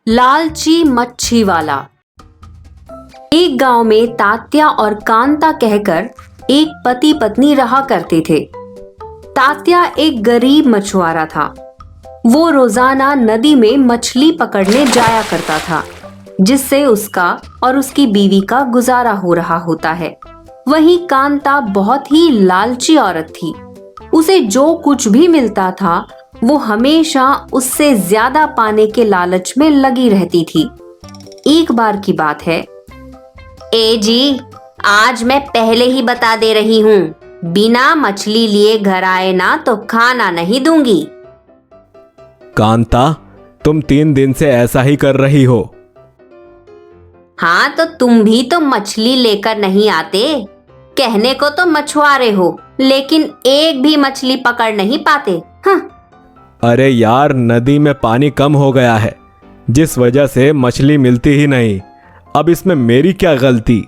लालची मच्छी वाला। एक गांव में तात्या और कांता कहकर एक पति पत्नी रहा करते थे। तात्या एक गरीब मछुआरा था। वो रोजाना नदी में मछली पकड़ने जाया करता था, जिससे उसका और उसकी बीवी का गुजारा हो रहा होता है। वहीं कांता बहुत ही लालची औरत थी। उसे जो कुछ भी मिलता था वो हमेशा उससे ज्यादा पाने के लालच में लगी रहती थी। एक बार की बात है। ए जी, आज मैं पहले ही बता दे रही हूँ, बिना मछली लिए घर आए ना तो खाना नहीं दूंगी। कांता, तुम 3 दिन से ऐसा ही कर रही हो। हाँ, तो तुम भी तो मछली लेकर नहीं आते। कहने को तो मछुआरे हो, लेकिन एक भी मछली पकड़ नहीं पाते। हाँ। अरे यार, नदी में पानी कम हो गया है, जिस वजह से मछली मिलती ही नहीं। अब इसमें मेरी क्या गलती?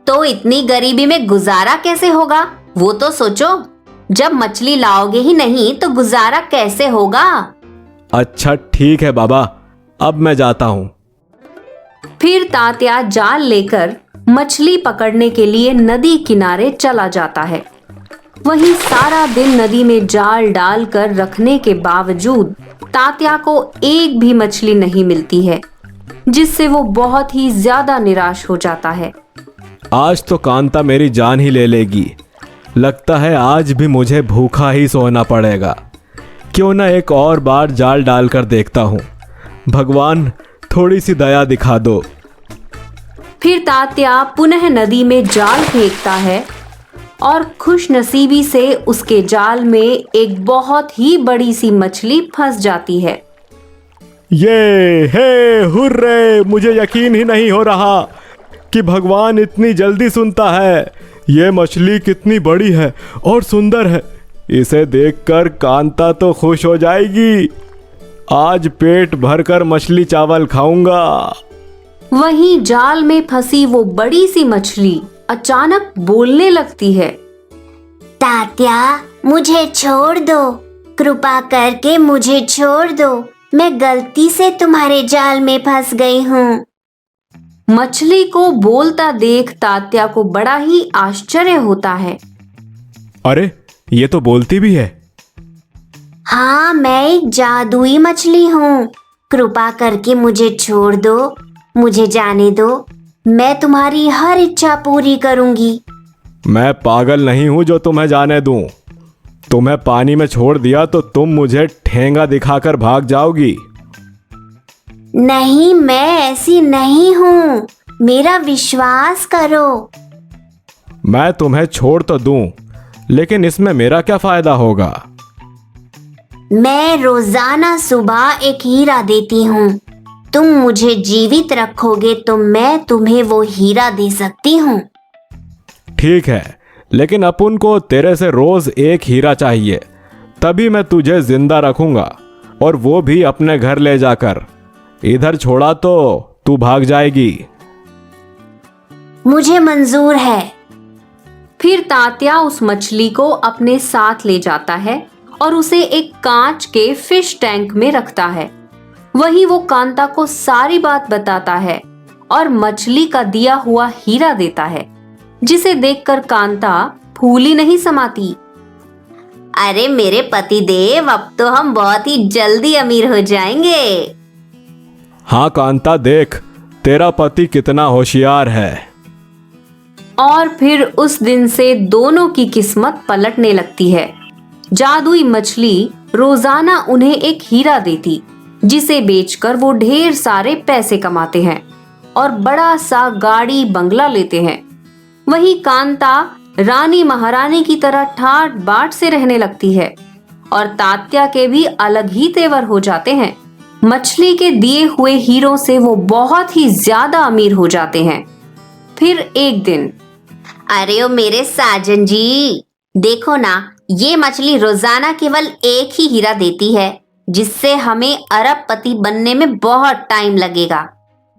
तो इतनी गरीबी में गुजारा कैसे होगा, वो तो सोचो। जब मछली लाओगे ही नहीं तो गुजारा कैसे होगा? अच्छा ठीक है बाबा, अब मैं जाता हूँ। फिर तात्या जाल लेकर मछली पकड़ने के लिए नदी किनारे चला जाता है। वहीं सारा दिन नदी में जाल डालकर रखने के बावजूद तात्या को एक भी मछली नहीं मिलती है, जिससे वो बहुत ही ज्यादा निराश हो जाता है। आज तो कांता मेरी जान ही ले लेगी। लगता है आज भी मुझे भूखा ही सोना पड़ेगा। क्यों ना एक और बार जाल डालकर देखता हूँ। भगवान, थोड़ी सी दया दिखा दो। फिर तात्या पुनः नदी में जाल फेंकता है और खुशनसीबी से उसके जाल में एक बहुत ही बड़ी सी मछली फंस जाती है। हुर्रे! मुझे यकीन ही नहीं हो रहा कि भगवान इतनी जल्दी सुनता है। ये मछली कितनी बड़ी है और सुंदर है। इसे देखकर कांता तो खुश हो जाएगी। आज पेट भरकर मछली चावल खाऊंगा। वहीं जाल में फंसी वो बड़ी सी मछली अचानक बोलने लगती है। तात्या, मुझे छोड़ दो, कृपा करके मुझे छोड़ दो। मैं गलती से तुम्हारे जाल में फंस गई हूँ। मछली को बोलता देख तात्या को बड़ा ही आश्चर्य होता है। अरे, ये तो बोलती भी है। हाँ, मैं एक जादुई मछली हूँ। कृपा करके मुझे छोड़ दो, मुझे जाने दो। मैं तुम्हारी हर इच्छा पूरी करूंगी। मैं पागल नहीं हूं जो तुम्हें जाने दूं। तुम्हें पानी में छोड़ दिया तो तुम मुझे ठेंगा दिखाकर भाग जाओगी। नहीं, मैं ऐसी नहीं हूँ, मेरा विश्वास करो। मैं तुम्हें छोड़ तो दूं, लेकिन इसमें मेरा क्या फायदा होगा? मैं रोजाना सुबह एक हीरा देती हूँ। तुम मुझे जीवित रखोगे तो मैं तुम्हें वो हीरा दे सकती हूँ। ठीक है, लेकिन अपन को तेरे से रोज एक हीरा चाहिए, तभी मैं तुझे जिंदा रखूंगा, और वो भी अपने घर ले जाकर। इधर छोड़ा तो तू भाग जाएगी। मुझे मंजूर है। फिर तात्या उस मछली को अपने साथ ले जाता है और उसे एक कांच के फिश टैंक में रखता है। वहीं वो कांता को सारी बात बताता है और मछली का दिया हुआ हीरा देता है, जिसे देखकर कांता फूली नहीं समाती। अरे मेरे पति देव, अब तो हम बहुत ही जल्दी अमीर हो जाएंगे। हाँ कांता, देख तेरा पति कितना होशियार है। और फिर उस दिन से दोनों की किस्मत पलटने लगती है। जादुई मछली रोजाना उन्हें एक हीरा देती, जिसे बेचकर वो ढेर सारे पैसे कमाते हैं और बड़ा सा गाड़ी बंगला लेते हैं। वहीं कांता रानी महारानी की तरह ठाट बाट से रहने लगती है और तात्या के भी अलग ही तेवर हो जाते हैं। मछली के दिए हुए हीरों से वो बहुत ही ज्यादा अमीर हो जाते हैं। फिर एक दिन, अरे ओ मेरे साजन जी, देखो ना, ये मछली रोजाना केवल एक ही हीरा देती है, जिससे हमें अरबपति बनने में बहुत टाइम लगेगा।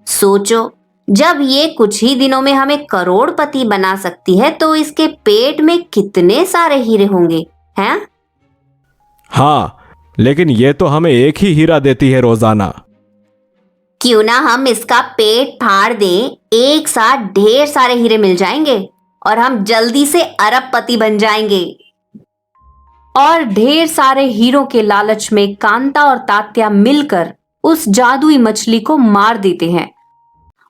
सोचो, जब ये कुछ ही दिनों में हमें करोड़पति बना सकती है तो इसके पेट में कितने सारे हीरे होंगे, हैं? हाँ, लेकिन ये तो हमें एक ही हीरा देती है रोजाना। क्यों ना हम इसका पेट फाड़ दें, एक साथ ढेर सारे हीरे मिल जाएंगे और हम जल्दी से अरबपति बन जाएंगे। और ढेर सारे हीरों के लालच में कांता और तात्या मिलकर उस जादुई मछली को मार देते हैं।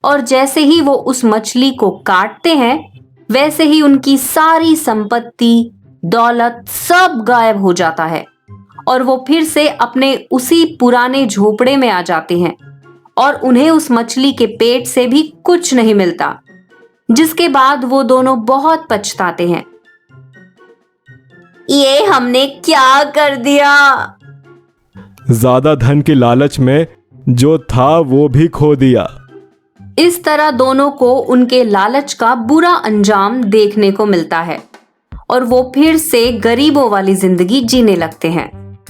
और जैसे ही वो उस मछली को काटते हैं, वैसे ही उनकी सारी संपत्ति, दौलत सब गायब हो जाता है और वो फिर से अपने उसी पुराने झोपड़े में आ जाते हैं और उन्हें उस मछली के पेट से भी कुछ नहीं मिलता, जिसके बाद वो दोनों बहुत पछताते हैं। ये हमने क्या कर दिया? ज्यादा धन के लालच में जो था वो भी खो दिया। इस तरह दोनों को उनके लालच का बुरा अंजाम देखने को मिलता है और वो फिर से गरीबों वाली जिंदगी जीने लगते हैं।